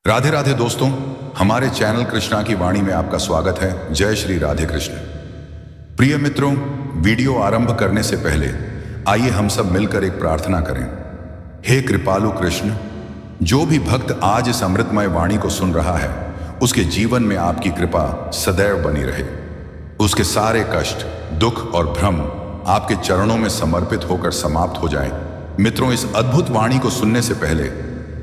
राधे राधे दोस्तों, हमारे चैनल कृष्णा की वाणी में आपका स्वागत है। जय श्री राधे कृष्ण। प्रिय मित्रों, वीडियो आरंभ करने से पहले आइए हम सब मिलकर एक प्रार्थना करें। हे कृपालु कृष्ण, जो भी भक्त आज इस अमृतमय वाणी को सुन रहा है, उसके जीवन में आपकी कृपा सदैव बनी रहे। उसके सारे कष्ट, दुख और भ्रम आपके चरणों में समर्पित होकर समाप्त हो जाएं। मित्रों, इस अद्भुत वाणी को सुनने से पहले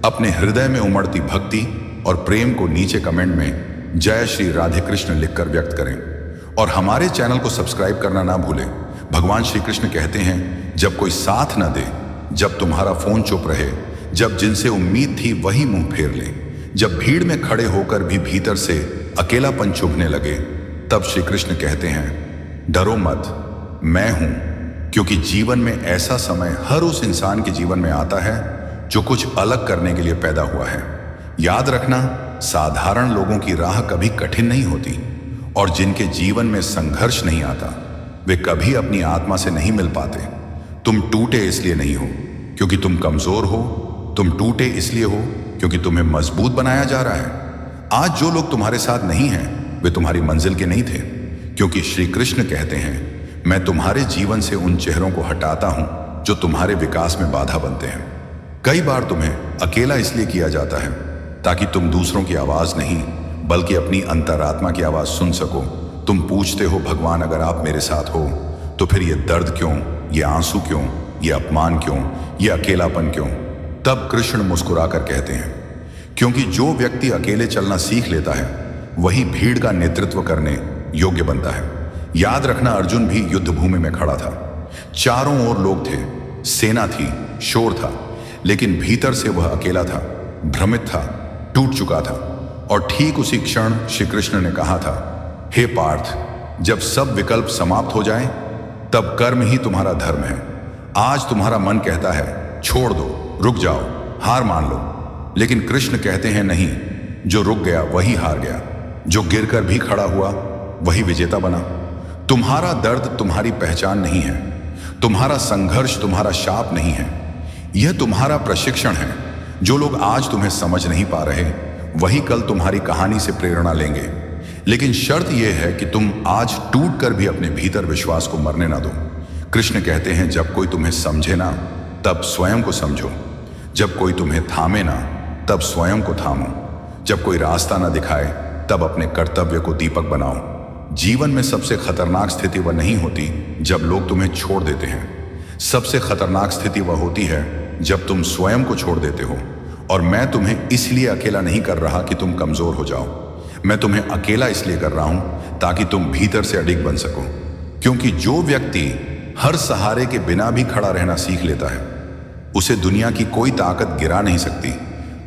अपने हृदय में उमड़ती भक्ति और प्रेम को नीचे कमेंट में जय श्री राधे कृष्ण लिखकर व्यक्त करें और हमारे चैनल को सब्सक्राइब करना ना भूलें। भगवान श्री कृष्ण कहते हैं, जब कोई साथ न दे, जब तुम्हारा फोन चुप रहे, जब जिनसे उम्मीद थी वही मुंह फेर ले, जब भीड़ में खड़े होकर भी भीतर से अकेलापन चुभने लगे, तब श्री कृष्ण कहते हैं, डरो मत, मैं हूं। क्योंकि जीवन में ऐसा समय हर उस इंसान के जीवन में आता है जो कुछ अलग करने के लिए पैदा हुआ है। याद रखना, साधारण लोगों की राह कभी कठिन नहीं होती और जिनके जीवन में संघर्ष नहीं आता, वे कभी अपनी आत्मा से नहीं मिल पाते। तुम टूटे इसलिए नहीं हो क्योंकि तुम कमजोर हो, तुम टूटे इसलिए हो क्योंकि तुम्हें मजबूत बनाया जा रहा है। आज जो लोग तुम्हारे साथ नहीं हैं, वे तुम्हारी मंजिल के नहीं थे, क्योंकि श्री कृष्ण कहते हैं, मैं तुम्हारे जीवन से उन चेहरों को हटाता हूं जो तुम्हारे विकास में बाधा बनते हैं। कई बार तुम्हें अकेला इसलिए किया जाता है ताकि तुम दूसरों की आवाज नहीं बल्कि अपनी अंतरात्मा की आवाज सुन सको। तुम पूछते हो, भगवान अगर आप मेरे साथ हो तो फिर ये दर्द क्यों, ये आंसू क्यों, ये अपमान क्यों, ये अकेलापन क्यों? तब कृष्ण मुस्कुराकर कहते हैं, क्योंकि जो व्यक्ति अकेले चलना सीख लेता है वही भीड़ का नेतृत्व करने योग्य बनता है। याद रखना, अर्जुन भी युद्ध भूमि में खड़ा था। चारों ओर लोग थे, सेना थी, शोर था, लेकिन भीतर से वह अकेला था, भ्रमित था, टूट चुका था। और ठीक उसी क्षण श्री कृष्ण ने कहा था, हे पार्थ, जब सब विकल्प समाप्त हो जाएं, तब कर्म ही तुम्हारा धर्म है। आज तुम्हारा मन कहता है छोड़ दो, रुक जाओ, हार मान लो, लेकिन कृष्ण कहते हैं नहीं, जो रुक गया वही हार गया, जो गिरकर भी खड़ा हुआ वही विजेता बना। तुम्हारा दर्द तुम्हारी पहचान नहीं है, तुम्हारा संघर्ष तुम्हारा शाप नहीं है, यह तुम्हारा प्रशिक्षण है। जो लोग आज तुम्हें समझ नहीं पा रहे, वही कल तुम्हारी कहानी से प्रेरणा लेंगे। लेकिन शर्त यह है कि तुम आज टूट कर भी अपने भीतर विश्वास को मरने ना दो। कृष्ण कहते हैं, जब कोई तुम्हें समझे ना, तब स्वयं को समझो। जब कोई तुम्हें थामे ना, तब स्वयं को थामो। जब कोई रास्ता ना दिखाए, तब अपने कर्तव्य को दीपक बनाओ। जीवन में सबसे खतरनाक स्थिति वह नहीं होती जब लोग तुम्हें छोड़ देते हैं। सबसे खतरनाक स्थिति वह होती है जब तुम स्वयं को छोड़ देते हो। और मैं तुम्हें इसलिए अकेला नहीं कर रहा कि तुम कमजोर हो जाओ, मैं तुम्हें अकेला इसलिए कर रहा हूं ताकि तुम भीतर से अडिग बन सको। क्योंकि जो व्यक्ति हर सहारे के बिना भी खड़ा रहना सीख लेता है, उसे दुनिया की कोई ताकत गिरा नहीं सकती।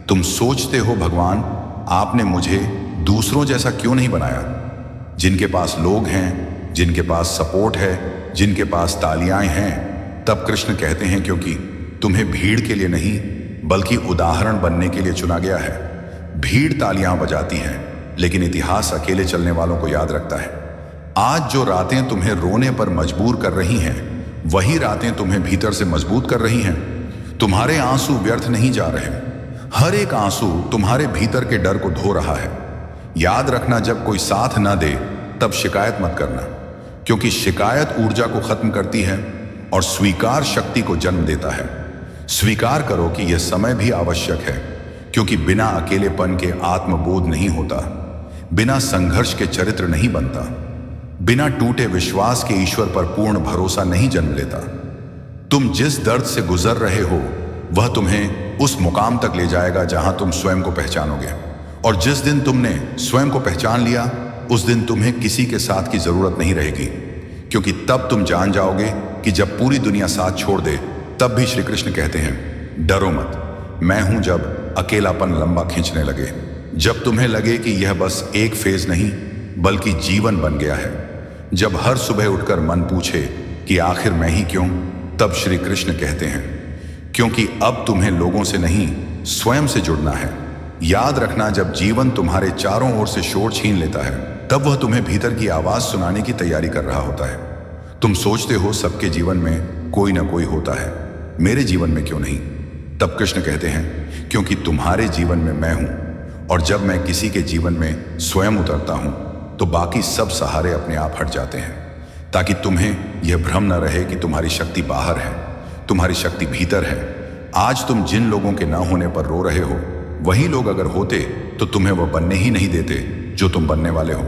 तुम सोचते हो, भगवान आपने मुझे दूसरों जैसा क्यों नहीं बनाया, जिनके पास लोग हैं, जिनके पास सपोर्ट है, जिनके पास तालियां हैं। तब कृष्ण कहते हैं, क्योंकि तुम्हें भीड़ के लिए नहीं बल्कि उदाहरण बनने के लिए चुना गया है। भीड़ तालियां बजाती है, लेकिन इतिहास अकेले चलने वालों को याद रखता है। आज जो रातें तुम्हें रोने पर मजबूर कर रही हैं, वही रातें तुम्हें भीतर से मजबूत कर रही हैं। तुम्हारे आंसू व्यर्थ नहीं जा रहे, हर एक आंसू तुम्हारे भीतर के डर को धो रहा है। याद रखना, जब कोई साथ ना दे तब शिकायत मत करना, क्योंकि शिकायत ऊर्जा को खत्म करती है और स्वीकार शक्ति को जन्म देता है। स्वीकार करो कि यह समय भी आवश्यक है, क्योंकि बिना अकेलेपन के आत्मबोध नहीं होता, बिना संघर्ष के चरित्र नहीं बनता, बिना टूटे विश्वास के ईश्वर पर पूर्ण भरोसा नहीं जन्म लेता। तुम जिस दर्द से गुजर रहे हो, वह तुम्हें उस मुकाम तक ले जाएगा जहां तुम स्वयं को पहचानोगे। और जिस दिन तुमने स्वयं को पहचान लिया, उस दिन तुम्हें किसी के साथ की जरूरत नहीं रहेगी, क्योंकि तब तुम जान जाओगे कि जब पूरी दुनिया साथ छोड़ दे, तब भी श्री कृष्ण कहते हैं, डरो मत, मैं हूं। जब अकेलापन लंबा खींचने लगे, जब तुम्हें लगे कि यह बस एक फेज नहीं बल्कि जीवन बन गया है, जब हर सुबह उठकर मन पूछे कि आखिर मैं ही क्यों, तब श्री कृष्ण कहते हैं, क्योंकि अब तुम्हें लोगों से नहीं स्वयं से जुड़ना है। याद रखना, जब जीवन तुम्हारे चारों ओर से शोर छीन लेता है, तब वह तुम्हें भीतर की आवाज सुनाने की तैयारी कर रहा होता है। तुम सोचते हो सबके जीवन में कोई ना कोई होता है, मेरे जीवन में क्यों नहीं? तब कृष्ण कहते हैं, क्योंकि तुम्हारे जीवन में मैं हूं, और जब मैं किसी के जीवन में स्वयं उतरता हूं तो बाकी सब सहारे अपने आप हट जाते हैं, ताकि तुम्हें यह भ्रम न रहे कि तुम्हारी शक्ति बाहर है, तुम्हारी शक्ति भीतर है। आज तुम जिन लोगों के ना होने पर रो रहे हो, वही लोग अगर होते तो तुम्हें वह बनने ही नहीं देते जो तुम बनने वाले हो।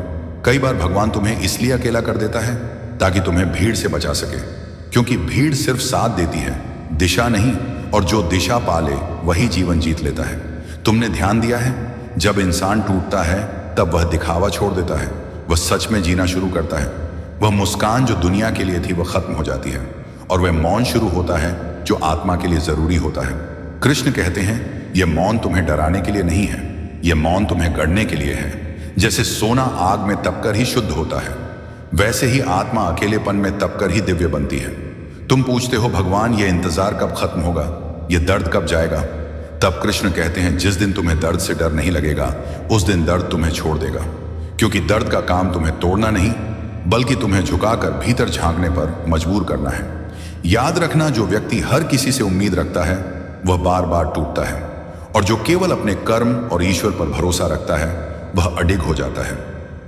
कई बार भगवान तुम्हें इसलिए अकेला कर देता है ताकि तुम्हें भीड़ से बचा सके, क्योंकि भीड़ सिर्फ साथ देती है, दिशा नहीं, और जो दिशा पाले वही जीवन जीत लेता है। तुमने ध्यान दिया है, जब इंसान टूटता है तब वह दिखावा छोड़ देता है, वह सच में जीना शुरू करता है। वह मुस्कान जो दुनिया के लिए थी वह खत्म हो जाती है, और वह मौन शुरू होता है जो आत्मा के लिए जरूरी होता है। कृष्ण कहते हैं, यह मौन तुम्हें डराने के लिए नहीं है, यह मौन तुम्हें गढ़ने के लिए है। जैसे सोना आग में तपकर ही शुद्ध होता है, वैसे ही आत्मा अकेलेपन में तपकर ही दिव्य बनती है। तुम पूछते हो, भगवान यह इंतजार कब खत्म होगा, यह दर्द कब जाएगा? तब कृष्ण कहते हैं, जिस दिन तुम्हें दर्द से डर नहीं लगेगा उस दिन दर्द तुम्हें छोड़ देगा, क्योंकि दर्द का काम तुम्हें तोड़ना नहीं बल्कि तुम्हें झुकाकर भीतर झांकने पर मजबूर करना है। याद रखना, जो व्यक्ति हर किसी से उम्मीद रखता है वह बार बार टूटता है, और जो केवल अपने कर्म और ईश्वर पर भरोसा रखता है वह अडिग हो जाता है।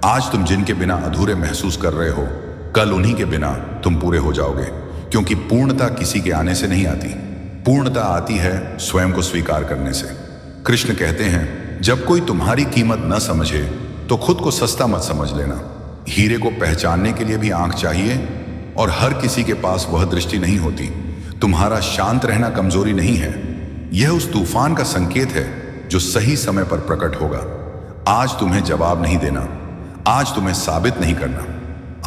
आज तुम जिनके बिना अधूरे महसूस कर रहे हो, कल उन्हीं के बिना तुम पूरे हो जाओगे, क्योंकि पूर्णता किसी के आने से नहीं आती, पूर्णता आती है स्वयं को स्वीकार करने से। कृष्ण कहते हैं, जब कोई तुम्हारी कीमत न समझे तो खुद को सस्ता मत समझ लेना। हीरे को पहचानने के लिए भी आंख चाहिए, और हर किसी के पास वह दृष्टि नहीं होती। तुम्हारा शांत रहना कमजोरी नहीं है, यह उस तूफान का संकेत है जो सही समय पर प्रकट होगा। आज तुम्हें जवाब नहीं देना, आज तुम्हें साबित नहीं करना,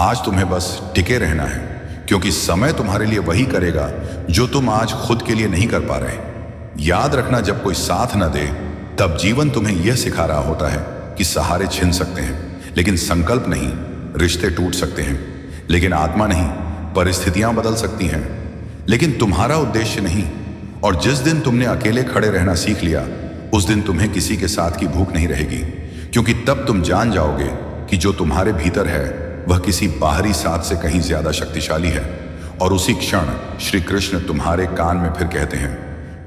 आज तुम्हें बस टिके रहना है, क्योंकि समय तुम्हारे लिए वही करेगा जो तुम आज खुद के लिए नहीं कर पा रहे। याद रखना, जब कोई साथ न दे तब जीवन तुम्हें यह सिखा रहा होता है कि सहारे छिन सकते हैं लेकिन संकल्प नहीं, रिश्ते टूट सकते हैं लेकिन आत्मा नहीं, परिस्थितियां बदल सकती हैं लेकिन तुम्हारा उद्देश्य नहीं। और जिस दिन तुमने अकेले खड़े रहना सीख लिया, उस दिन तुम्हें किसी के साथ की भूख नहीं रहेगी, क्योंकि तब तुम जान जाओगे कि जो तुम्हारे भीतर है वह किसी बाहरी साथ से कहीं ज्यादा शक्तिशाली है। और उसी क्षण श्री कृष्ण तुम्हारे कान में फिर कहते हैं,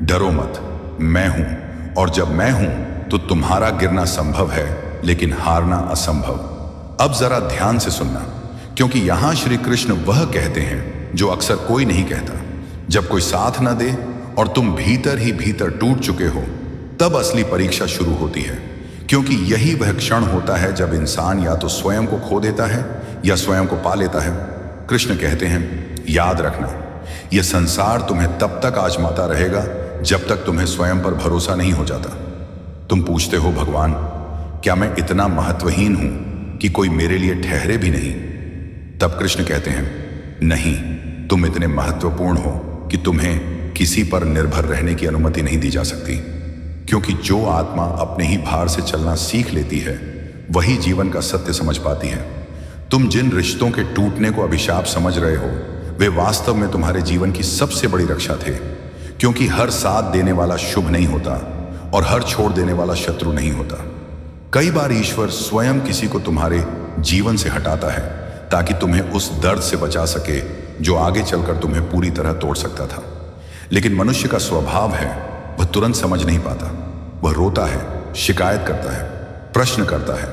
डरो मत, मैं हूं, और जब मैं हूं तो तुम्हारा गिरना संभव है लेकिन हारना असंभव। अब जरा ध्यान से सुनना, क्योंकि यहां श्री कृष्ण वह कहते हैं जो अक्सर कोई नहीं कहता। जब कोई साथ न दे और तुम भीतर ही भीतर टूट चुके हो, तब असली परीक्षा शुरू होती है, क्योंकि यही वह क्षण होता है जब इंसान या तो स्वयं को खो देता है या स्वयं को पा लेता है। कृष्ण कहते हैं, याद रखना, यह संसार तुम्हें तब तक आजमाता रहेगा जब तक तुम्हें स्वयं पर भरोसा नहीं हो जाता। तुम पूछते हो, भगवान क्या मैं इतना महत्वहीन हूं कि कोई मेरे लिए ठहरे भी नहीं? तब कृष्ण कहते हैं, नहीं, तुम इतने महत्वपूर्ण हो कि तुम्हें किसी पर निर्भर रहने की अनुमति नहीं दी जा सकती, क्योंकि जो आत्मा अपने ही भार से चलना सीख लेती है वही जीवन का सत्य समझ पाती है। तुम जिन रिश्तों के टूटने को अभिशाप समझ रहे हो, वे वास्तव में तुम्हारे जीवन की सबसे बड़ी रक्षा थे, क्योंकि हर साथ देने वाला शुभ नहीं होता और हर छोड़ देने वाला शत्रु नहीं होता। कई बार ईश्वर स्वयं किसी को तुम्हारे जीवन से हटाता है ताकि तुम्हें उस दर्द से बचा सके जो आगे चलकर तुम्हें पूरी तरह तोड़ सकता था। लेकिन मनुष्य का स्वभाव है, वह तुरंत समझ नहीं पाता, वह रोता है, शिकायत करता है, प्रश्न करता है।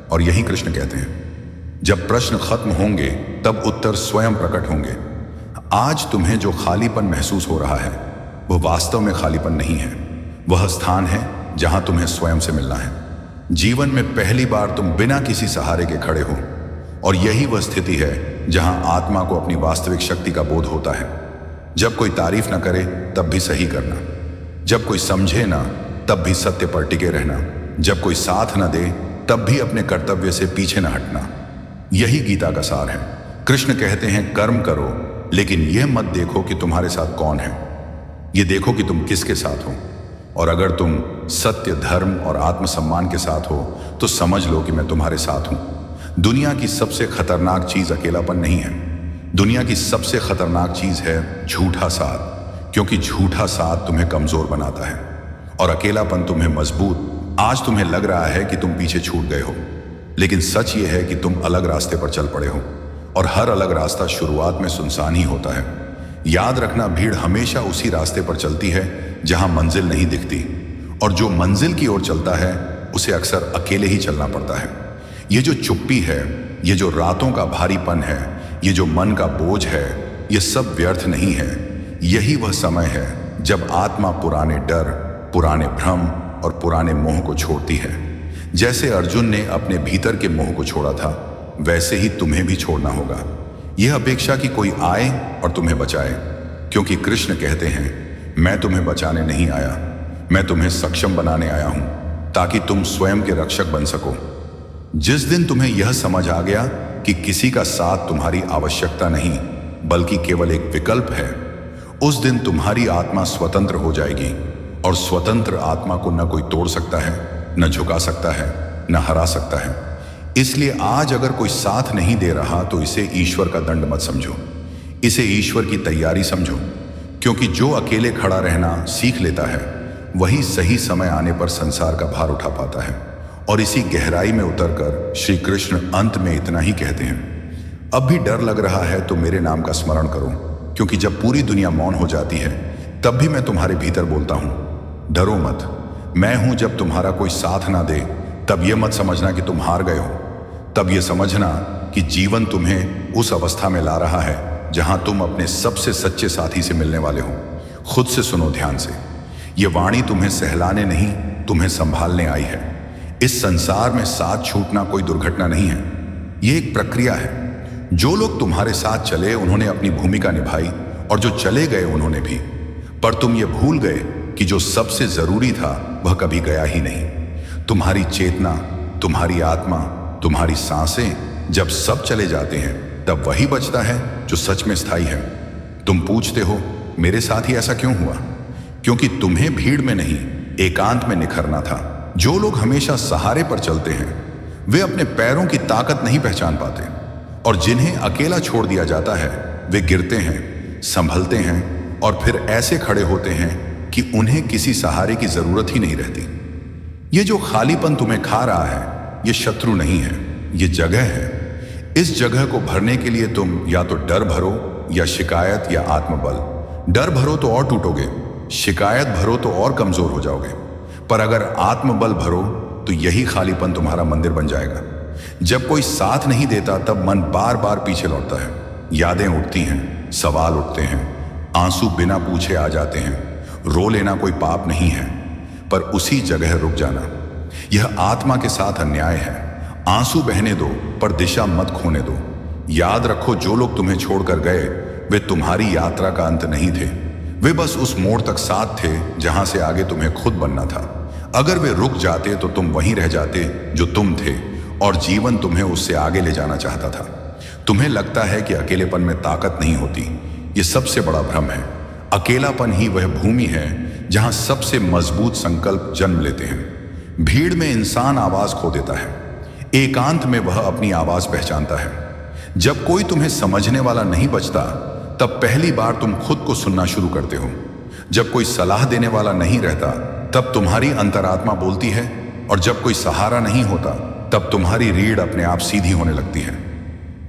और यही कृष्ण कहते हैं, जब प्रश्न खत्म होंगे तब उत्तर स्वयं प्रकट होंगे। आज तुम्हें जो खालीपन महसूस हो रहा है वह वास्तव में खालीपन नहीं है, वह स्थान है जहां तुम्हें स्वयं से मिलना है। जीवन में पहली बार तुम बिना किसी सहारे के खड़े हो, और यही वह स्थिति है जहां आत्मा को अपनी वास्तविक शक्ति का बोध होता है। जब कोई तारीफ न करे तब भी सही करना, जब कोई समझे ना तब भी सत्य पर टिके रहना, जब कोई साथ न दे तब भी अपने कर्तव्य से पीछे न हटना। यही गीता का सार है। कृष्ण कहते हैं, कर्म करो लेकिन यह मत देखो कि तुम्हारे साथ कौन है, ये देखो कि तुम किसके साथ हो। और अगर तुम सत्य, धर्म और आत्मसम्मान के साथ हो तो समझ लो कि मैं तुम्हारे साथ हूं। दुनिया की सबसे खतरनाक चीज अकेलापन नहीं है, दुनिया की सबसे खतरनाक चीज है झूठा साथ, क्योंकि झूठा साथ तुम्हें कमजोर बनाता है और अकेलापन तुम्हें मजबूत। आज तुम्हें लग रहा है कि तुम पीछे छूट गए हो, लेकिन सच ये है कि तुम अलग रास्ते पर चल पड़े हो, और हर अलग रास्ता शुरुआत में सुनसान ही होता है। याद रखना, भीड़ हमेशा उसी रास्ते पर चलती है जहां मंजिल नहीं दिखती, और जो मंजिल की ओर चलता है उसे अक्सर अकेले ही चलना पड़ता है। ये जो चुप्पी है, ये जो रातों का भारीपन है, ये जो मन का बोझ है, ये सब व्यर्थ नहीं है। यही वह समय है जब आत्मा पुराने डर, पुराने भ्रम और पुराने मोह को छोड़ती है। जैसे अर्जुन ने अपने भीतर के मोह को छोड़ा था, वैसे ही तुम्हें भी छोड़ना होगा। यह अपेक्षा कि कोई आए और तुम्हें बचाए, क्योंकि कृष्ण कहते हैं, मैं तुम्हें बचाने नहीं आया, मैं तुम्हें सक्षम बनाने आया हूं, ताकि तुम स्वयं के रक्षक बन सको। जिस दिन तुम्हें यह समझ आ गया कि किसी का साथ तुम्हारी आवश्यकता नहीं बल्कि केवल एक विकल्प है, उस दिन तुम्हारी आत्मा स्वतंत्र हो जाएगी। और स्वतंत्र आत्मा को न कोई तोड़ सकता है, न झुका सकता है, न हरा सकता है। इसलिए आज अगर कोई साथ नहीं दे रहा तो इसे ईश्वर का दंड मत समझो, इसे ईश्वर की तैयारी समझो। क्योंकि जो अकेले खड़ा रहना सीख लेता है, वही सही समय आने पर संसार का भार उठा पाता है। और इसी गहराई में उतरकर श्री कृष्ण अंत में इतना ही कहते हैं, अब भी डर लग रहा है तो मेरे नाम का स्मरण करो, क्योंकि जब पूरी दुनिया मौन हो जाती है तब भी मैं तुम्हारे भीतर बोलता हूं, डरो मत, मैं हूं। जब तुम्हारा कोई साथ ना दे तब यह मत समझना कि तुम हार गए हो, तब यह समझना कि जीवन तुम्हें उस अवस्था में ला रहा है जहां तुम अपने सबसे सच्चे साथी से मिलने वाले हो। खुद से सुनो ध्यान से, यह वाणी तुम्हें सहलाने नहीं, तुम्हें संभालने आई है। इस संसार में साथ छूटना कोई दुर्घटना नहीं है, यह एक प्रक्रिया है। जो लोग तुम्हारे साथ चले उन्होंने अपनी भूमिका निभाई, और जो चले गए उन्होंने भी। पर तुम ये भूल गए कि जो सबसे जरूरी था वह कभी गया ही नहीं। तुम्हारी चेतना, तुम्हारी आत्मा, तुम्हारी सांसें। जब सब चले जाते हैं तब वही बचता है जो सच में स्थायी है। तुम पूछते हो, मेरे साथ ही ऐसा क्यों हुआ? क्योंकि तुम्हें भीड़ में नहीं, एकांत में निखरना था। जो लोग हमेशा सहारे पर चलते हैं वे अपने पैरों की ताकत नहीं पहचान पाते, और जिन्हें अकेला छोड़ दिया जाता है वे गिरते हैं, संभलते हैं और फिर ऐसे खड़े होते हैं कि उन्हें किसी सहारे की जरूरत ही नहीं रहती। ये जो खालीपन तुम्हें खा रहा है, ये शत्रु नहीं है, ये जगह है। इस जगह को भरने के लिए तुम या तो डर भरो, या शिकायत, या आत्मबल। डर भरो तो और टूटोगे, शिकायत भरो तो और कमजोर हो जाओगे। पर अगर आत्मबल भरो तो यही खालीपन तुम्हारा मंदिर बन जाएगा। जब कोई साथ नहीं देता तब मन बार बार पीछे लौटता है, यादें उठती हैं, सवाल उठते हैं, आंसू बिना पूछे आ जाते हैं। रो लेना कोई पाप नहीं है, पर उसी जगह रुक जाना, यह आत्मा के साथ अन्याय है। आंसू बहने दो पर दिशा मत खोने दो। याद रखो, जो लोग तुम्हें छोड़कर गए वे तुम्हारी यात्रा का अंत नहीं थे, वे बस उस मोड़ तक साथ थे जहां से आगे तुम्हें खुद बनना था। अगर वे रुक जाते तो तुम वहीं रह जाते जो तुम थे, और जीवन तुम्हें उससे आगे ले जाना चाहता था। तुम्हें लगता है कि अकेलेपन में ताकत नहीं होती, यह सबसे बड़ा भ्रम है। अकेलापन ही वह भूमि है जहां सबसे मजबूत संकल्प जन्म लेते हैं। भीड़ में इंसान आवाज खो देता है, एकांत में वह अपनी आवाज पहचानता है। जब कोई तुम्हें समझने वाला नहीं बचता तब पहली बार तुम खुद को सुनना शुरू करते हो। जब कोई सलाह देने वाला नहीं रहता तब तुम्हारी अंतरात्मा बोलती है, और जब कोई सहारा नहीं होता तब तुम्हारी रीढ़ अपने आप सीधी होने लगती है।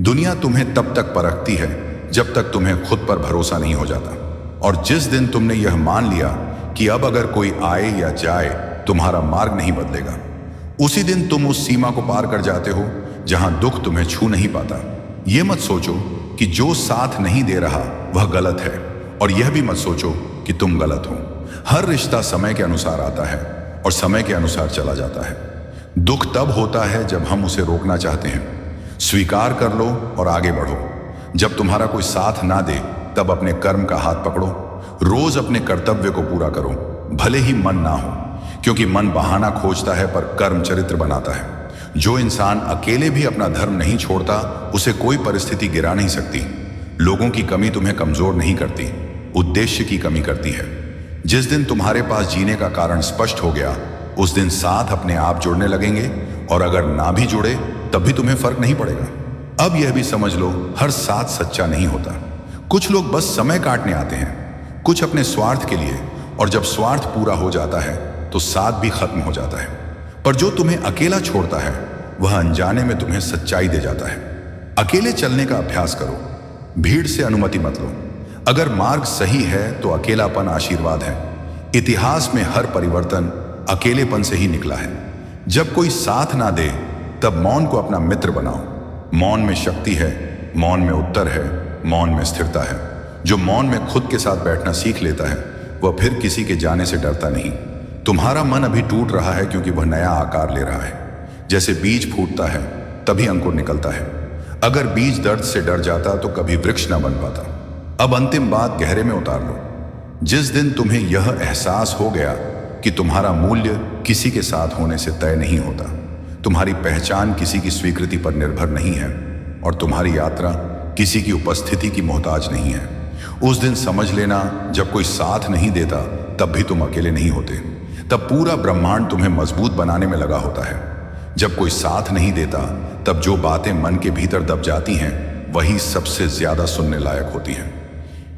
दुनिया तुम्हें तब तक परखती है जब तक तुम्हें खुद पर भरोसा नहीं हो जाता। और जिस दिन तुमने यह मान लिया कि अब अगर कोई आए या जाए तुम्हारा मार्ग नहीं बदलेगा, उसी दिन तुम उस सीमा को पार कर जाते हो जहां दुख तुम्हें छू नहीं पाता। यह मत सोचो कि जो साथ नहीं दे रहा वह गलत है, और यह भी मत सोचो कि तुम गलत हो। हर रिश्ता समय के अनुसार आता है और समय के अनुसार चला जाता है। दुख तब होता है जब हम उसे रोकना चाहते हैं। स्वीकार कर लो और आगे बढ़ो। जब तुम्हारा कोई साथ ना दे तब अपने कर्म का हाथ पकड़ो। रोज अपने कर्तव्य को पूरा करो, भले ही मन ना हो, क्योंकि मन बहाना खोजता है पर कर्म चरित्र बनाता है। जो इंसान अकेले भी अपना धर्म नहीं छोड़ता उसे कोई परिस्थिति गिरा नहीं सकती। लोगों की कमी तुम्हें कमजोर नहीं करती, उद्देश्य की कमी करती है। जिस दिन तुम्हारे पास जीने का कारण स्पष्ट हो गया उस दिन साथ अपने आप जुड़ने लगेंगे, और अगर ना भी जुड़े तब भी तुम्हें फर्क नहीं पड़ेगा। अब यह भी समझ लो, हर साथ सच्चा नहीं होता। कुछ लोग बस समय काटने आते हैं, कुछ अपने स्वार्थ के लिए, और जब स्वार्थ पूरा हो जाता है तो साथ भी खत्म हो जाता है। पर जो तुम्हें अकेला छोड़ता है वह अनजाने में तुम्हें सच्चाई दे जाता है। अकेले चलने का अभ्यास करो, भीड़ से अनुमति मत लो। अगर मार्ग सही है तो अकेलापन आशीर्वाद है। इतिहास में हर परिवर्तन अकेलेपन से ही निकला है। जब कोई साथ ना दे तब मौन को अपना मित्र बनाओ। मौन में शक्ति है, मौन में उत्तर है, मौन में स्थिरता है। जो मौन में खुद के साथ बैठना सीख लेता है वह फिर किसी के जाने से डरता नहीं। तुम्हारा मन अभी टूट रहा है क्योंकि वह नया आकार ले रहा है। जैसे बीज फूटता है तभी अंकुर निकलता है। अगर बीज दर्द से डर जाता तो कभी वृक्ष न बन पाता। अब अंतिम बात गहरे में उतार लो। जिस दिन तुम्हें यह एहसास हो गया कि तुम्हारा मूल्य किसी के साथ होने से तय नहीं होता, तुम्हारी पहचान किसी की स्वीकृति पर निर्भर नहीं है और तुम्हारी यात्रा किसी की उपस्थिति की मोहताज नहीं है, उस दिन समझ लेना जब कोई साथ नहीं देता तब भी तुम अकेले नहीं होते। तब पूरा ब्रह्मांड तुम्हें मजबूत बनाने में लगा होता है। जब कोई साथ नहीं देता तब जो बातें मन के भीतर दब जाती हैं वही सबसे ज्यादा सुनने लायक होती हैं।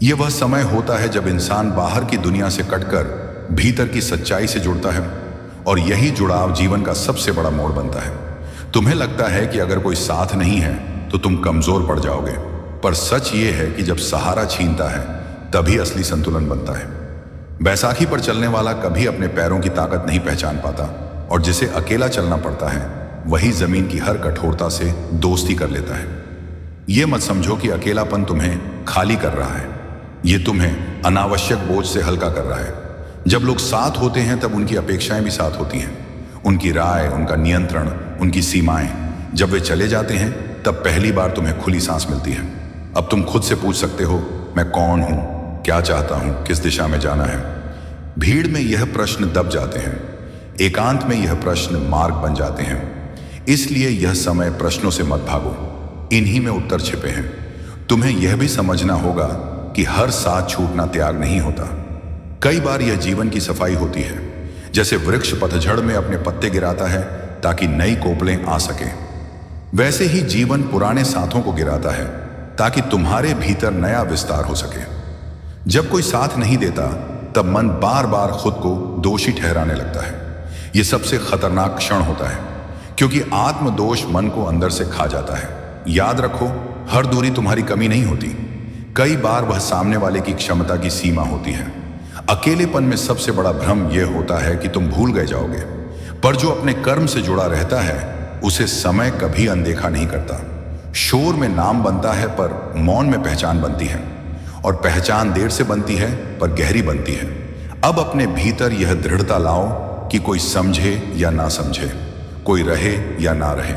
यह वह समय होता है जब इंसान बाहर की दुनिया से कटकर भीतर की सच्चाई से जुड़ता है और यही जुड़ाव जीवन का सबसे बड़ा मोड़ बनता है। तुम्हें लगता है कि अगर कोई साथ नहीं है तो तुम कमजोर पड़ जाओगे, पर सच ये है कि जब सहारा छीनता है तभी असली संतुलन बनता है। बैसाखी पर चलने वाला कभी अपने पैरों की ताकत नहीं पहचान पाता और जिसे अकेला चलना पड़ता है वही जमीन की हर कठोरता से दोस्ती कर लेता है। यह मत समझो कि अकेलापन तुम्हें खाली कर रहा है, यह तुम्हें अनावश्यक बोझ से हल्का कर रहा है। जब लोग साथ होते हैं तब उनकी अपेक्षाएं भी साथ होती हैं, उनकी राय, उनका नियंत्रण, उनकी सीमाएं। जब वे चले जाते हैं तब पहली बार तुम्हें खुली सांस मिलती है। अब तुम खुद से पूछ सकते हो, मैं कौन हूं, क्या चाहता हूं, किस दिशा में जाना है। भीड़ में यह प्रश्न दब जाते हैं, एकांत में यह प्रश्न मार्ग बन जाते हैं। इसलिए यह समय प्रश्नों से मत भागो, इन्हीं में उत्तर छिपे हैं। तुम्हें यह भी समझना होगा कि हर साथ छूटना त्याग नहीं होता। कई बार यह जीवन की सफाई होती है। जैसे वृक्ष पतझड़ में अपने पत्ते गिराता है ताकि नई कोपलें आ सके, वैसे ही जीवन पुराने साथों को गिराता है ताकि तुम्हारे भीतर नया विस्तार हो सके। जब कोई साथ नहीं देता तब मन बार बार खुद को दोषी ठहराने लगता है। यह सबसे खतरनाक क्षण होता है क्योंकि आत्मदोष मन को अंदर से खा जाता है। याद रखो, हर दूरी तुम्हारी कमी नहीं होती, कई बार वह सामने वाले की क्षमता की सीमा होती है। अकेलेपन में सबसे बड़ा भ्रम यह होता है कि तुम भूल गए जाओगे, पर जो अपने कर्म से जुड़ा रहता है उसे समय कभी अनदेखा नहीं करता। शोर में नाम बनता है पर मौन में पहचान बनती है, और पहचान देर से बनती है पर गहरी बनती है। अब अपने भीतर यह दृढ़ता लाओ कि कोई समझे या ना समझे, कोई रहे या ना रहे,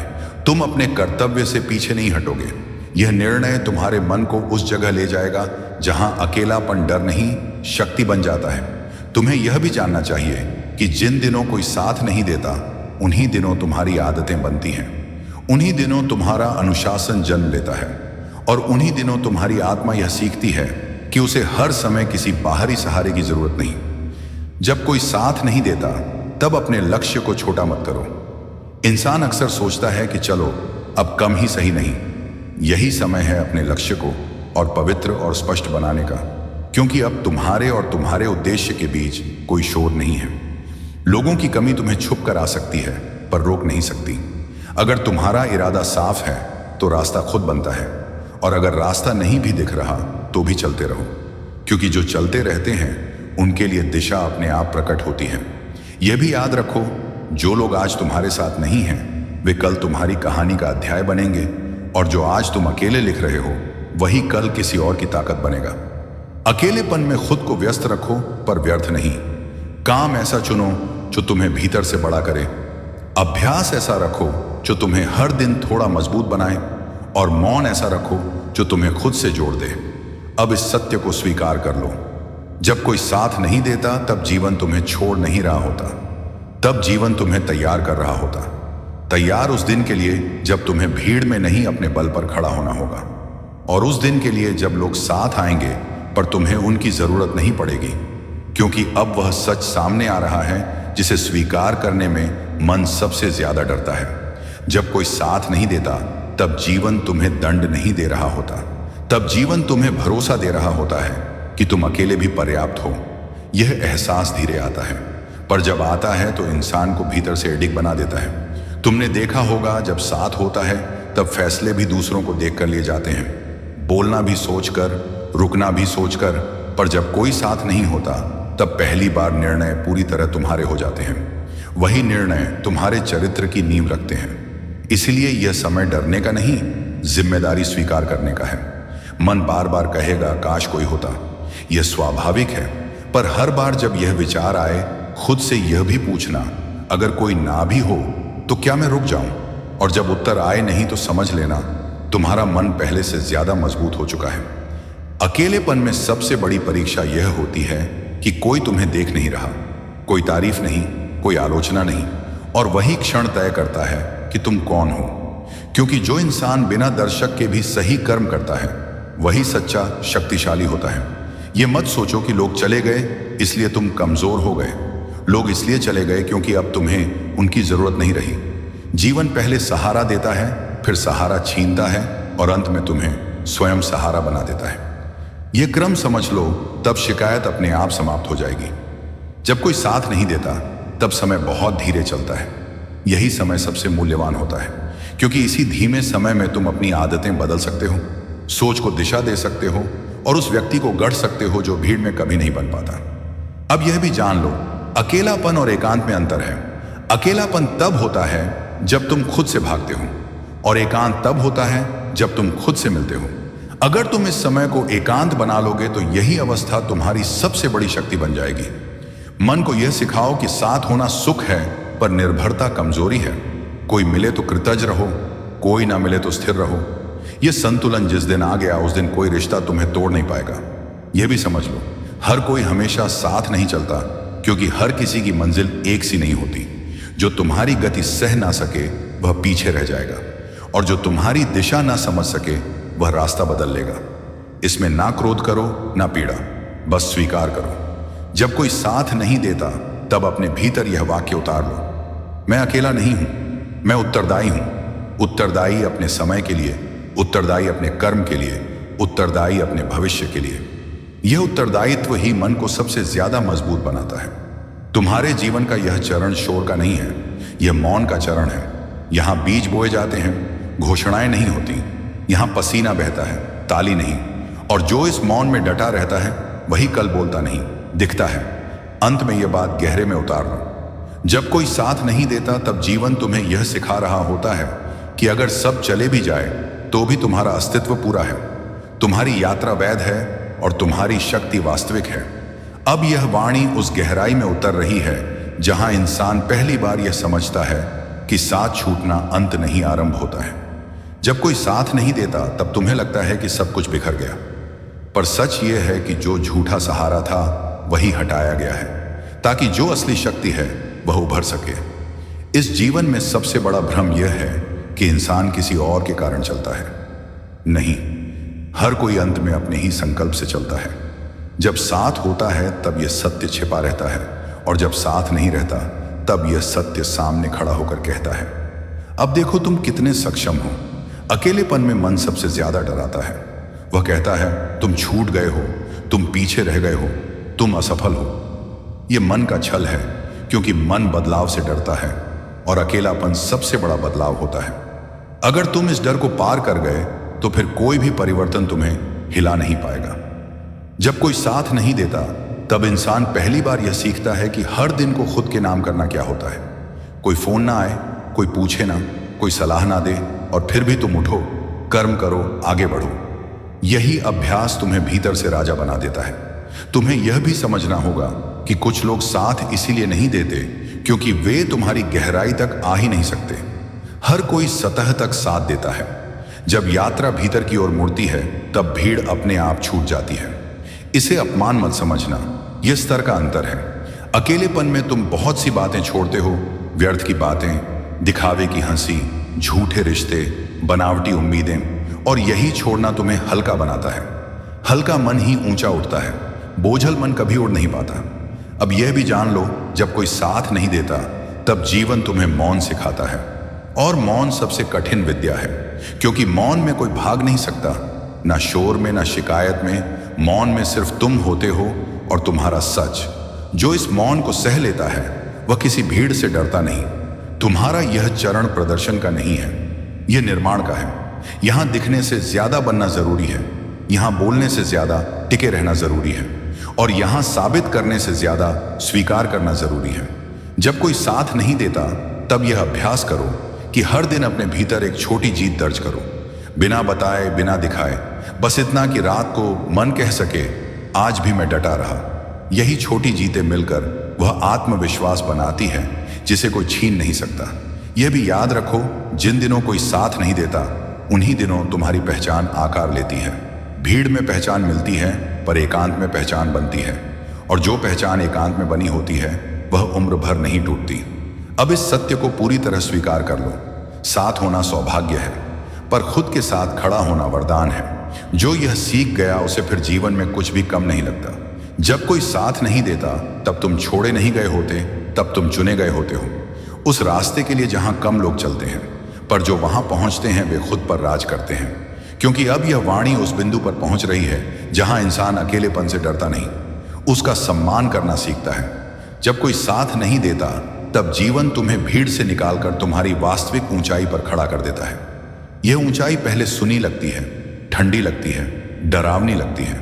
तुम अपने कर्तव्य से पीछे नहीं हटोगे। यह निर्णय तुम्हारे मन को उस जगह ले जाएगा जहां अकेलापन डर नहीं, शक्ति बन जाता है। तुम्हें यह भी जानना चाहिए कि जिन दिनों कोई साथ नहीं देता उन्हीं दिनों तुम्हारी आदतें बनती हैं, उन्हीं दिनों तुम्हारा अनुशासन जन्म लेता है, और उन्हीं दिनों तुम्हारी आत्मा यह सीखती है कि उसे हर समय किसी बाहरी सहारे की जरूरत नहीं। जब कोई साथ नहीं देता तब अपने लक्ष्य को छोटा मत करो। इंसान अक्सर सोचता है कि चलो अब कम ही सही नहीं। यही समय है अपने लक्ष्य को और पवित्र और स्पष्ट बनाने का, क्योंकि अब तुम्हारे और तुम्हारे उद्देश्य के बीच कोई शोर नहीं है। लोगों की कमी तुम्हें छुप कर आ सकती है पर रोक नहीं सकती। अगर तुम्हारा इरादा साफ है तो रास्ता खुद बनता है, और अगर रास्ता नहीं भी दिख रहा तो भी चलते रहो, क्योंकि जो चलते रहते हैं उनके लिए दिशा अपने आप प्रकट होती है। यह भी याद रखो, जो लोग आज तुम्हारे साथ नहीं हैं वे कल तुम्हारी कहानी का अध्याय बनेंगे, और जो आज तुम अकेले लिख रहे हो वही कल किसी और की ताकत बनेगा। अकेलेपन में खुद को व्यस्त रखो पर व्यर्थ नहीं। काम ऐसा चुनो जो तुम्हें भीतर से बड़ा करे। अभ्यास ऐसा रखो जो तुम्हें हर दिन थोड़ा मजबूत बनाए, और मौन ऐसा रखो जो तुम्हें खुद से जोड़ दे। अब इस सत्य को स्वीकार कर लो, जब कोई साथ नहीं देता तब जीवन तुम्हें छोड़ नहीं रहा होता, तब जीवन तुम्हें तैयार कर रहा होता। तैयार उस दिन के लिए जब तुम्हें भीड़ में नहीं अपने बल पर खड़ा होना होगा, और उस दिन के लिए जब लोग साथ आएंगे पर तुम्हें उनकी जरूरत नहीं पड़ेगी, क्योंकि अब वह सच सामने आ रहा है जिसे स्वीकार करने में मन सबसे ज्यादा डरता है। जब कोई साथ नहीं देता तब जीवन तुम्हें दंड नहीं दे रहा होता, तब जीवन तुम्हें भरोसा दे रहा होता है कि तुम अकेले भी पर्याप्त हो। यह एहसास धीरे आता है, पर जब आता है तो इंसान को भीतर से एडिक बना देता है। तुमने देखा होगा, जब साथ होता है तब फैसले भी दूसरों को देखकर लिए जाते हैं, बोलना भी सोचकर, रुकना भी सोचकर। पर जब कोई साथ नहीं होता तब पहली बार निर्णय पूरी तरह तुम्हारे हो जाते हैं। वही निर्णय तुम्हारे चरित्र की नींव रखते हैं। इसलिए यह समय डरने का नहीं, जिम्मेदारी स्वीकार करने का है। मन बार बार कहेगा काश कोई होता, यह स्वाभाविक है, पर हर बार जब यह विचार आए, खुद से यह भी पूछना, अगर कोई ना भी हो तो क्या मैं रुक जाऊं? और जब उत्तर आए नहीं तो समझ लेना तुम्हारा मन पहले से ज्यादा मजबूत हो चुका है। अकेलेपन में सबसे बड़ी परीक्षा यह होती है कि कोई तुम्हें देख नहीं रहा, कोई तारीफ नहीं, कोई आलोचना नहीं, और वही क्षण तय करता है कि तुम कौन हो। क्योंकि जो इंसान बिना दर्शक के भी सही कर्म करता है वही सच्चा शक्तिशाली होता है। यह मत सोचो कि लोग चले गए इसलिए तुम कमजोर हो गए। लोग इसलिए चले गए क्योंकि अब तुम्हें उनकी जरूरत नहीं रही। जीवन पहले सहारा देता है, फिर सहारा छीनता है, और अंत में तुम्हें स्वयं सहारा बना देता है। यह क्रम समझ लो, तब शिकायत अपने आप समाप्त हो जाएगी। जब कोई साथ नहीं देता तब समय बहुत धीरे चलता है। यही समय सबसे मूल्यवान होता है, क्योंकि इसी धीमे समय में तुम अपनी आदतें बदल सकते हो, सोच को दिशा दे सकते हो, और उस व्यक्ति को गढ़ सकते हो जो भीड़ में कभी नहीं बन पाता। अब यह भी जान लो, अकेलापन और एकांत में अंतर है। अकेलापन तब होता है जब तुम खुद से भागते हो, और एकांत तब होता है जब तुम खुद से मिलते हो। अगर तुम इस समय को एकांत बना लोगे तो यही अवस्था तुम्हारी सबसे बड़ी शक्ति बन जाएगी। मन को यह सिखाओ कि साथ होना सुख है, पर निर्भरता कमजोरी है। कोई मिले तो कृतज्ञ रहो, कोई ना मिले तो स्थिर रहो। यह संतुलन जिस दिन आ गया उस दिन कोई रिश्ता तुम्हें तोड़ नहीं पाएगा। यह भी समझ लो, हर कोई हमेशा साथ नहीं चलता, क्योंकि हर किसी की मंजिल एक सी नहीं होती। जो तुम्हारी गति सह ना सके वह पीछे रह जाएगा, और जो तुम्हारी दिशा ना समझ सके वह रास्ता बदल लेगा। इसमें ना क्रोध करो ना पीड़ा, बस स्वीकार करो। जब कोई साथ नहीं देता तब अपने भीतर यह वाक्य उतार लो, मैं अकेला नहीं हूं, मैं उत्तरदायी हूं। उत्तरदायी अपने समय के लिए, उत्तरदायी अपने कर्म के लिए, उत्तरदायी अपने भविष्य के लिए। यह उत्तरदायित्व ही मन को सबसे ज्यादा मजबूत बनाता है। तुम्हारे जीवन का यह चरण शोर का नहीं है, यह मौन का चरण है। यहां बीज बोए जाते हैं, घोषणाएं नहीं होती। यहां पसीना बहता है, ताली नहीं। और जो इस मौन में डटा रहता है वही कल बोलता नहीं, दिखता है। अंत में यह बात गहरे में उतार लो, जब कोई साथ नहीं देता तब जीवन तुम्हें यह सिखा रहा होता है कि अगर सब चले भी जाए तो भी तुम्हारा अस्तित्व पूरा है, तुम्हारी यात्रा वैध है और तुम्हारी शक्ति वास्तविक है। अब यह वाणी उस गहराई में उतर रही है जहां इंसान पहली बार यह समझता है कि साथ छूटना अंत नहीं आरंभ होता है। जब कोई साथ नहीं देता तब तुम्हें लगता है कि सब कुछ बिखर गया, पर सच यह है कि जो झूठा सहारा था वही हटाया गया है, ताकि जो असली शक्ति है वह उभर सके। इस जीवन में सबसे बड़ा भ्रम यह है कि इंसान किसी और के कारण चलता है। नहीं, हर कोई अंत में अपने ही संकल्प से चलता है। जब साथ होता है तब यह सत्य छिपा रहता है, और जब साथ नहीं रहता तब यह सत्य सामने खड़ा होकर कहता है। अब देखो तुम कितने सक्षम हो। अकेलेपन में मन सबसे ज्यादा डराता है। वह कहता है तुम छूट गए हो, तुम पीछे रह गए हो, तुम असफल हो। यह मन का छल है, क्योंकि मन बदलाव से डरता है, और अकेलापन सबसे बड़ा बदलाव होता है। अगर तुम इस डर को पार कर गए तो फिर कोई भी परिवर्तन तुम्हें हिला नहीं पाएगा। जब कोई साथ नहीं देता तब इंसान पहली बार यह सीखता है कि हर दिन को खुद के नाम करना क्या होता है। कोई फोन ना आए, कोई पूछे ना, कोई सलाह ना दे, और फिर भी तुम उठो, कर्म करो, आगे बढ़ो। यही अभ्यास तुम्हें भीतर से राजा बना देता है। तुम्हें यह भी समझना होगा कि कुछ लोग साथ इसीलिए नहीं देते क्योंकि वे तुम्हारी गहराई तक आ ही नहीं सकते। हर कोई सतह तक साथ देता है। जब यात्रा भीतर की ओर मुड़ती है तब भीड़ अपने आप छूट जाती है। इसे अपमान मत समझना, यह स्तर का अंतर है। अकेलेपन में तुम बहुत सी बातें छोड़ते हो, व्यर्थ की बातें, दिखावे की हंसी, झूठे रिश्ते, बनावटी उम्मीदें, और यही छोड़ना तुम्हें हल्का बनाता है। हल्का मन ही ऊंचा उठता है, बोझल मन कभी उड़ नहीं पाता। अब यह भी जान लो, जब कोई साथ नहीं देता तब जीवन तुम्हें मौन सिखाता है, और मौन सबसे कठिन विद्या है, क्योंकि मौन में कोई भाग नहीं सकता, ना शोर में, ना शिकायत में। मौन में सिर्फ तुम होते हो और तुम्हारा सच। जो इस मौन को सह लेता है वह किसी भीड़ से डरता नहीं। तुम्हारा यह चरण प्रदर्शन का नहीं है, यह निर्माण का है। यहां दिखने से ज्यादा बनना जरूरी है, यहां बोलने से ज्यादा टिके रहना जरूरी है, और यहां साबित करने से ज्यादा स्वीकार करना जरूरी है। जब कोई साथ नहीं देता तब यह अभ्यास करो कि हर दिन अपने भीतर एक छोटी जीत दर्ज करो, बिना बताए, बिना दिखाए, बस इतना कि रात को मन कह सके, आज भी मैं डटा रहा। यही छोटी जीतें मिलकर वह आत्मविश्वास बनाती है जिसे कोई छीन नहीं सकता। यह भी याद रखो, जिन दिनों कोई साथ नहीं देता उन्हीं दिनों तुम्हारी पहचान आकार लेती है। भीड़ में पहचान मिलती है पर एकांत में पहचान बनती है, और जो पहचान एकांत में बनी होती है वह उम्र भर नहीं टूटती। अब इस सत्य को पूरी तरह स्वीकार कर लो, साथ होना सौभाग्य है पर खुद के साथ खड़ा होना वरदान है। जो यह सीख गया उसे फिर जीवन में कुछ भी कम नहीं लगता। जब कोई साथ नहीं देता तब तुम छोड़े नहीं गए होते, तब तुम चुने गए होते हो उस रास्ते के लिए जहां कम लोग चलते हैं, पर जो वहां पहुंचते हैं वे खुद पर राज करते हैं। क्योंकि अब यह वाणी उस बिंदु पर पहुंच रही है जहां इंसान अकेलेपन से डरता नहीं, उसका सम्मान करना सीखता है। जब कोई साथ नहीं देता तब जीवन तुम्हें भीड़ से निकालकर तुम्हारी वास्तविक ऊंचाई पर खड़ा कर देता है। यह ऊंचाई पहले सुनी लगती है, ठंडी लगती है, डरावनी लगती है,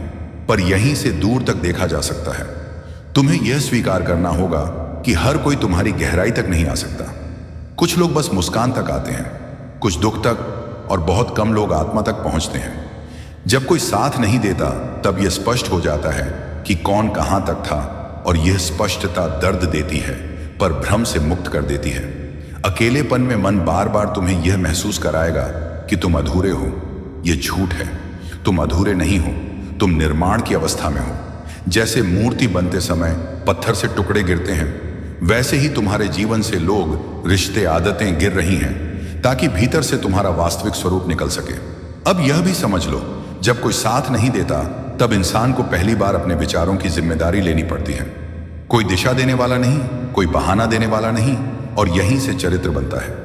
पर यहीं से दूर तक देखा जा सकता है। तुम्हें यह स्वीकार करना होगा कि हर कोई तुम्हारी गहराई तक नहीं आ सकता। कुछ लोग बस मुस्कान तक आते हैं, कुछ दुख तक, और बहुत कम लोग आत्मा तक पहुंचते हैं। जब कोई साथ नहीं देता तब यह स्पष्ट हो जाता है कि कौन कहां तक था, और यह स्पष्टता दर्द देती है पर भ्रम से मुक्त कर देती है। अकेलेपन में मन बार बार तुम्हें यह महसूस कराएगा कि तुम अधूरे हो। यह झूठ है, तुम अधूरे नहीं हो, तुम निर्माण की अवस्था में हो। जैसे मूर्ति बनते समय पत्थर से टुकड़े गिरते हैं, वैसे ही तुम्हारे जीवन से लोग, रिश्ते, आदतें गिर रही हैं ताकि भीतर से तुम्हारा वास्तविक स्वरूप निकल सके। अब यह भी समझ लो, जब कोई साथ नहीं देता तब इंसान को पहली बार अपने विचारों की जिम्मेदारी लेनी पड़ती है। कोई दिशा देने वाला नहीं, कोई बहाना देने वाला नहीं, और यहीं से चरित्र बनता है।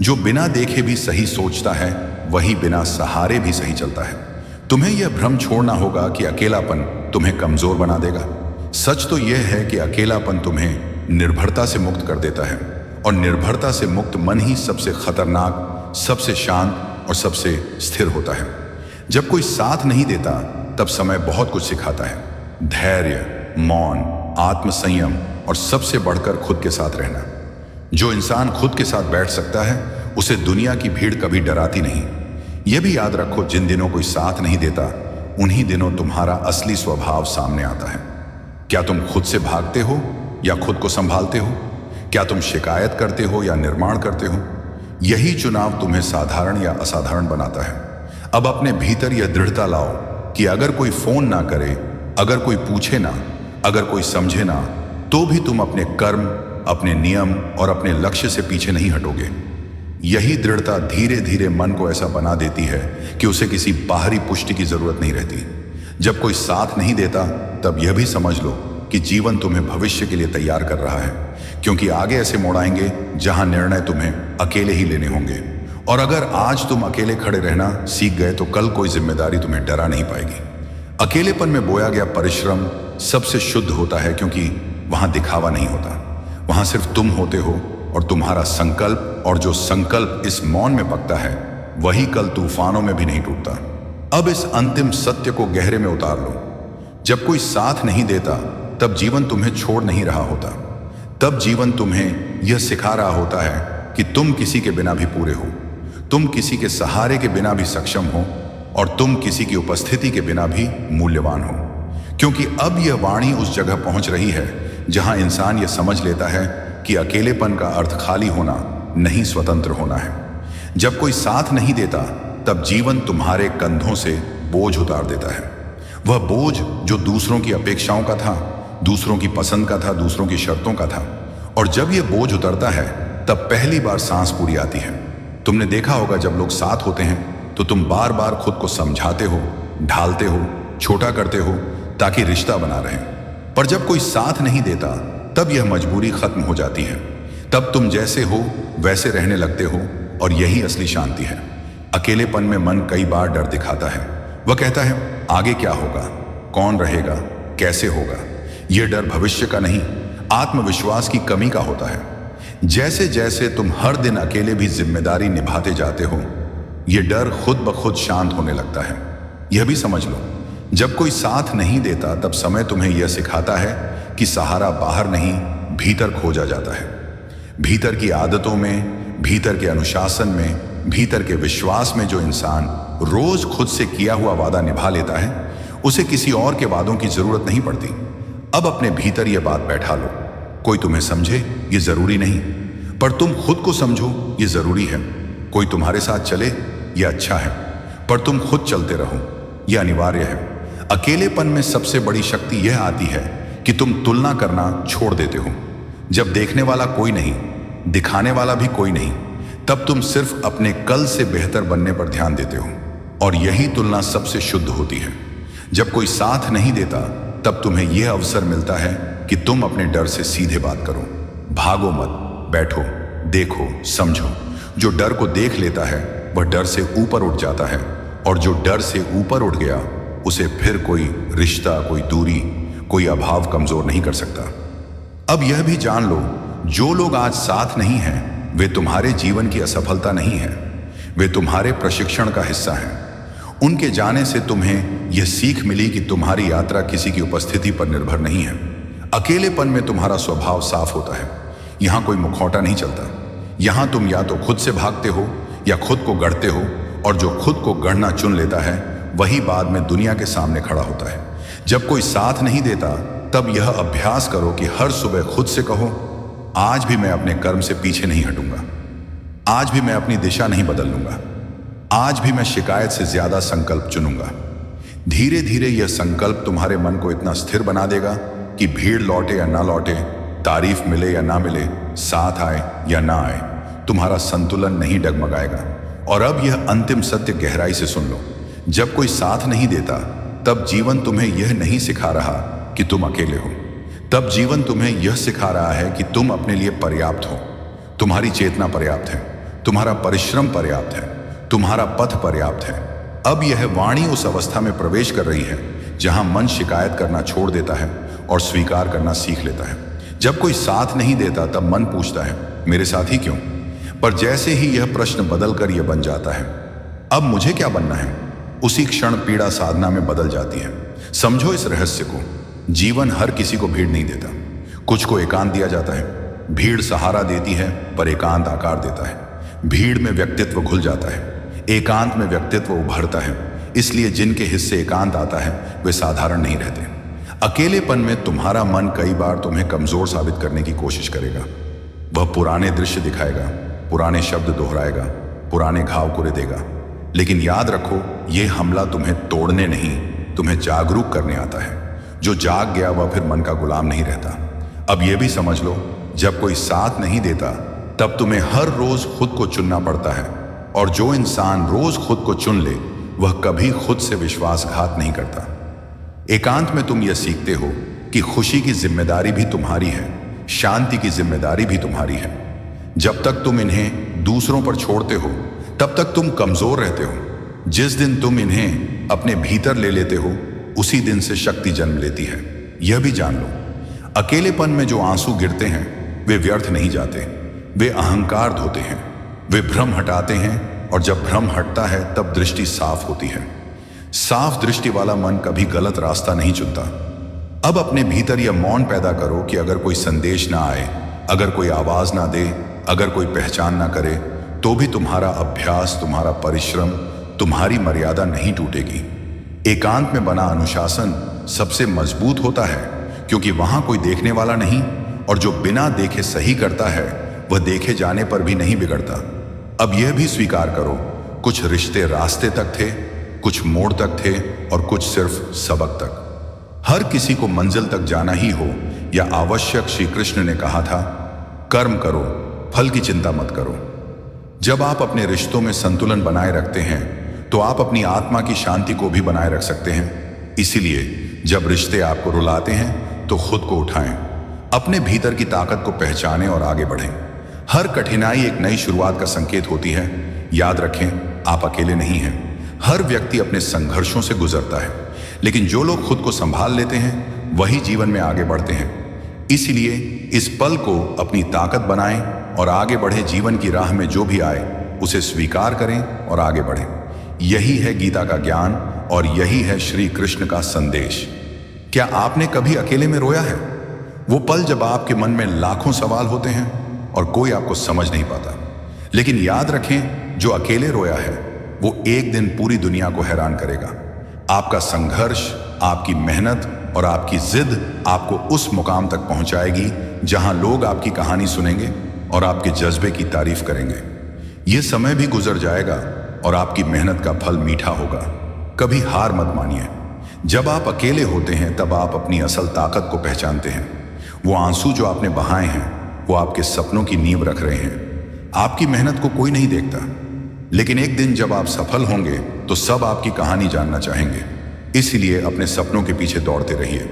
जो बिना देखे भी सही सोचता है वही बिना सहारे भी सही चलता है। तुम्हें यह भ्रम छोड़ना होगा कि अकेलापन तुम्हें कमजोर बना देगा। सच तो यह है कि अकेलापन तुम्हें निर्भरता से मुक्त कर देता है, और निर्भरता से मुक्त मन ही सबसे खतरनाक, सबसे शांत और सबसे स्थिर होता है। जब कोई साथ नहीं देता तब समय बहुत कुछ सिखाता है। धैर्य, मौन, आत्मसंयम और सबसे बढ़कर खुद के साथ रहना। जो इंसान खुद के साथ बैठ सकता है उसे दुनिया की भीड़ कभी डराती नहीं। यह भी याद रखो, जिन दिनों कोई साथ नहीं देता उन्हीं दिनों तुम्हारा असली स्वभाव सामने आता है। क्या तुम खुद से भागते हो या खुद को संभालते हो? क्या तुम शिकायत करते हो या निर्माण करते हो? यही चुनाव तुम्हें साधारण या असाधारण बनाता है। अब अपने भीतर यह दृढ़ता लाओ कि अगर कोई फोन ना करे, अगर कोई पूछे ना, अगर कोई समझे ना, तो भी तुम अपने कर्म, अपने नियम और अपने लक्ष्य से पीछे नहीं हटोगे। यही दृढ़ता धीरे धीरे मन को ऐसा बना देती है कि उसे किसी बाहरी पुष्टि की जरूरत नहीं रहती। जब कोई साथ नहीं देता तब यह भी समझ लो कि जीवन तुम्हें भविष्य के लिए तैयार कर रहा है, क्योंकि आगे ऐसे मोड़ आएंगे जहां निर्णय तुम्हें अकेले ही लेने होंगे। और अगर आज तुम अकेले खड़े रहना सीख गए तो कल कोई जिम्मेदारी तुम्हें डरा नहीं पाएगी। अकेलेपन में बोया गया परिश्रम सबसे शुद्ध होता है, क्योंकि वहां दिखावा नहीं होता, वहां सिर्फ तुम होते हो और तुम्हारा संकल्प, और जो संकल्प इस मौन में पकता है वही कल तूफानों में भी नहीं टूटता। अब इस अंतिम सत्य को गहरे में उतार लो। जब कोई साथ नहीं देता तब जीवन तुम्हें छोड़ नहीं रहा होता, तब जीवन तुम्हें यह सिखा रहा होता है कि तुम किसी के बिना भी पूरे हो, तुम किसी के सहारे के बिना भी सक्षम हो, और तुम किसी की उपस्थिति के बिना भी मूल्यवान हो। क्योंकि अब यह वाणी उस जगह पहुंच रही है जहां इंसान यह समझ लेता है कि अकेलेपन का अर्थ खाली होना नहीं, स्वतंत्र होना है। जब कोई साथ नहीं देता तब जीवन तुम्हारे कंधों से बोझ उतार देता है। वह बोझ जो दूसरों की अपेक्षाओं का था, दूसरों की पसंद का था, दूसरों की शर्तों का था। और जब यह बोझ उतरता है तब पहली बार सांस पूरी आती है। तुमने देखा होगा, जब लोग साथ होते हैं तो तुम बार बार खुद को समझाते हो, ढालते हो, छोटा करते हो ताकि रिश्ता बना रहे। पर जब कोई साथ नहीं देता तब यह मजबूरी खत्म हो जाती है। तब तुम जैसे हो वैसे रहने लगते हो, और यही असली शांति है। अकेलेपन में मन कई बार डर दिखाता है। वह कहता है, आगे क्या होगा, कौन रहेगा, कैसे होगा। यह डर भविष्य का नहीं, आत्मविश्वास की कमी का होता है। जैसे जैसे तुम हर दिन अकेले भी जिम्मेदारी निभाते जाते हो, यह डर खुद ब खुद शांत होने लगता है। यह भी समझ लो, जब कोई साथ नहीं देता तब समय तुम्हें यह सिखाता है कि सहारा बाहर नहीं, भीतर खोजा जाता है। भीतर की आदतों में, भीतर के अनुशासन में, भीतर के विश्वास में जो इंसान रोज खुद से किया हुआ वादा निभा लेता है, उसे किसी और के वादों की जरूरत नहीं पड़ती। अब अपने भीतर यह बात बैठा लो, कोई तुम्हें समझे ये जरूरी नहीं, पर तुम खुद को समझो ये जरूरी है। कोई तुम्हारे साथ चले ये अच्छा है, पर तुम खुद चलते रहो ये अनिवार्य है। अकेलेपन में सबसे बड़ी शक्ति यह आती है कि तुम तुलना करना छोड़ देते हो। जब देखने वाला कोई नहीं, दिखाने वाला भी कोई नहीं, तब तुम सिर्फ अपने कल से बेहतर बनने पर ध्यान देते हो, और यही तुलना सबसे शुद्ध होती है। जब कोई साथ नहीं देता, तब तुम्हें यह अवसर मिलता है कि तुम अपने डर से सीधे बात करो। भागो मत, बैठो, देखो, समझो। जो डर को देख लेता है वह डर से ऊपर उठ जाता है, और जो डर से ऊपर उठ गया उसे फिर कोई रिश्ता, कोई दूरी, कोई अभाव कमजोर नहीं कर सकता। अब यह भी जान लो, जो लोग आज साथ नहीं हैं वे तुम्हारे जीवन की असफलता नहीं है, वे तुम्हारे प्रशिक्षण का हिस्सा हैं। उनके जाने से तुम्हें यह सीख मिली कि तुम्हारी यात्रा किसी की उपस्थिति पर निर्भर नहीं है। अकेलेपन में तुम्हारा स्वभाव साफ होता है। यहां कोई मुखौटा नहीं चलता। यहां तुम या तो खुद से भागते हो या खुद को गढ़ते हो, और जो खुद को गढ़ना चुन लेता है वही बाद में दुनिया के सामने खड़ा होता है। जब कोई साथ नहीं देता, तब यह अभ्यास करो कि हर सुबह खुद से कहो, आज भी मैं अपने कर्म से पीछे नहीं हटूंगा, आज भी मैं अपनी दिशा नहीं बदल लूंगा, आज भी मैं शिकायत से ज्यादा संकल्प चुनूंगा। धीरे धीरे यह संकल्प तुम्हारे मन को इतना स्थिर बना देगा कि भीड़ लौटे या ना लौटे, तारीफ मिले या ना मिले, साथ आए या ना आए, तुम्हारा संतुलन नहीं डगमगाएगा। और अब यह अंतिम सत्य गहराई से सुन लो, जब कोई साथ नहीं देता, तब जीवन तुम्हें यह नहीं सिखा रहा कि तुम अकेले हो। तब जीवन तुम्हें यह सिखा रहा है कि तुम अपने लिए पर्याप्त हो। तुम्हारी चेतना पर्याप्त है, तुम्हारा परिश्रम पर्याप्त है, तुम्हारा पथ पर्याप्त है। अब यह वाणी उस अवस्था में प्रवेश कर रही है जहां मन शिकायत करना छोड़ देता है और स्वीकार करना सीख लेता है। जब कोई साथ नहीं देता, तब मन पूछता है, मेरे साथ ही क्यों? पर जैसे ही यह प्रश्न बदल कर यह बन जाता है, अब मुझे क्या बनना है, उसी क्षण पीड़ा साधना में बदल जाती है। समझो इस रहस्य को, जीवन हर किसी को भीड़ नहीं देता। कुछ को एकांत दिया जाता है। भीड़ सहारा देती है, पर एकांत आकार देता है। भीड़ में व्यक्तित्व घुल जाता है, एकांत में व्यक्तित्व उभरता है। इसलिए जिनके हिस्से एकांत आता है वे साधारण नहीं रहते। अकेलेपन में तुम्हारा मन कई बार तुम्हें कमजोर साबित करने की कोशिश करेगा। वह पुराने दृश्य दिखाएगा, पुराने शब्द दोहराएगा, पुराने घाव कुरेदेगा। लेकिन याद रखो, यह हमला तुम्हें तोड़ने नहीं, तुम्हें जागरूक करने आता है। जो जाग गया वह फिर मन का गुलाम नहीं रहता। अब यह भी समझ लो, जब कोई साथ नहीं देता, तब तुम्हें हर रोज खुद को चुनना पड़ता है। और जो इंसान रोज खुद को चुन ले, वह कभी खुद से विश्वासघात नहीं करता। एकांत में तुम यह सीखते हो कि खुशी की जिम्मेदारी भी तुम्हारी है, शांति की जिम्मेदारी भी तुम्हारी है। जब तक तुम इन्हें दूसरों पर छोड़ते हो, तब तक तुम कमजोर रहते हो। जिस दिन तुम इन्हें अपने भीतर ले लेते हो, उसी दिन से शक्ति जन्म लेती है। यह भी जान लो, अकेलेपन में जो आंसू गिरते हैं वे व्यर्थ नहीं जाते, वे अहंकार धोते हैं, वे भ्रम हटाते हैं। और जब भ्रम हटता है, तब दृष्टि साफ होती है। साफ दृष्टि वाला मन कभी गलत रास्ता नहीं चुनता। अब अपने भीतर यह मौन पैदा करो कि अगर कोई संदेश ना आए, अगर कोई आवाज ना दे, अगर कोई पहचान ना करे, तो भी तुम्हारा अभ्यास, तुम्हारा परिश्रम, तुम्हारी मर्यादा नहीं टूटेगी। एकांत में बना अनुशासन सबसे मजबूत होता है, क्योंकि वहां कोई देखने वाला नहीं, और जो बिना देखे सही करता है वह देखे जाने पर भी नहीं बिगड़ता। अब यह भी स्वीकार करो, कुछ रिश्ते रास्ते तक थे, कुछ मोड़ तक थे, और कुछ सिर्फ सबक तक। हर किसी को मंजिल तक जाना ही हो या आवश्यक, श्री कृष्ण ने कहा था, कर्म करो, फल की चिंता मत करो। जब आप अपने रिश्तों में संतुलन बनाए रखते हैं, तो आप अपनी आत्मा की शांति को भी बनाए रख सकते हैं। इसीलिए जब रिश्ते आपको रुलाते हैं, तो खुद को उठाएं, अपने भीतर की ताकत को पहचानें और आगे बढ़ें। हर कठिनाई एक नई शुरुआत का संकेत होती है। याद रखें, आप अकेले नहीं हैं। हर व्यक्ति अपने संघर्षों से गुजरता है, लेकिन जो लोग खुद को संभाल लेते हैं, वही जीवन में आगे बढ़ते हैं। इसलिए इस पल को अपनी ताकत बनाएं और आगे बढ़े। जीवन की राह में जो भी आए, उसे स्वीकार करें और आगे बढ़ें। यही है गीता का ज्ञान, और यही है श्री कृष्ण का संदेश। क्या आपने कभी अकेले में रोया है? वो पल जब आपके मन में लाखों सवाल होते हैं और कोई आपको समझ नहीं पाता। लेकिन याद रखें, जो अकेले रोया है वो एक दिन पूरी दुनिया को हैरान करेगा। आपका संघर्ष, आपकी मेहनत और आपकी जिद आपको उस मुकाम तक पहुंचाएगी जहां लोग आपकी कहानी सुनेंगे और आपके जज्बे की तारीफ करेंगे। ये समय भी गुजर जाएगा और आपकी मेहनत का फल मीठा होगा। कभी हार मत मानिए। जब आप अकेले होते हैं तब आप अपनी असल ताकत को पहचानते हैं। वो आंसू जो आपने बहाए हैं वो आपके सपनों की नींव रख रहे हैं। आपकी मेहनत को कोई नहीं देखता, लेकिन एक दिन जब आप सफल होंगे तो सब आपकी कहानी जानना चाहेंगे। इसलिए अपने सपनों के पीछे दौड़ते रहिए।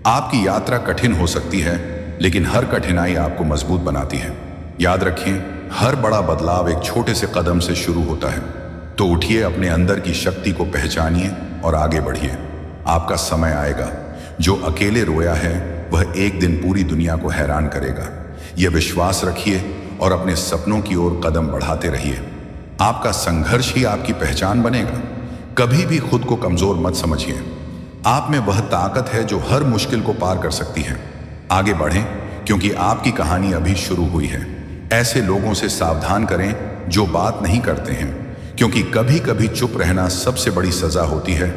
आपकी यात्रा कठिन हो सकती है, लेकिन हर कठिनाई आपको मजबूत बनाती है। याद रखें, हर बड़ा बदलाव एक छोटे से कदम से शुरू होता है। तो उठिए, अपने अंदर की शक्ति को पहचानिए और आगे बढ़िए। आपका समय आएगा। जो अकेले रोया है वह एक दिन पूरी दुनिया को हैरान करेगा। यह विश्वास रखिए और अपने सपनों की ओर कदम बढ़ाते रहिए। आपका संघर्ष ही आपकी पहचान बनेगा। कभी भी खुद को कमजोर मत समझिए। आप में वह ताकत है जो हर मुश्किल को पार कर सकती है। आगे बढ़ें, क्योंकि आपकी कहानी अभी शुरू हुई है। ऐसे लोगों से सावधान करें जो बात नहीं करते हैं, क्योंकि कभी कभी चुप रहना सबसे बड़ी सजा होती है।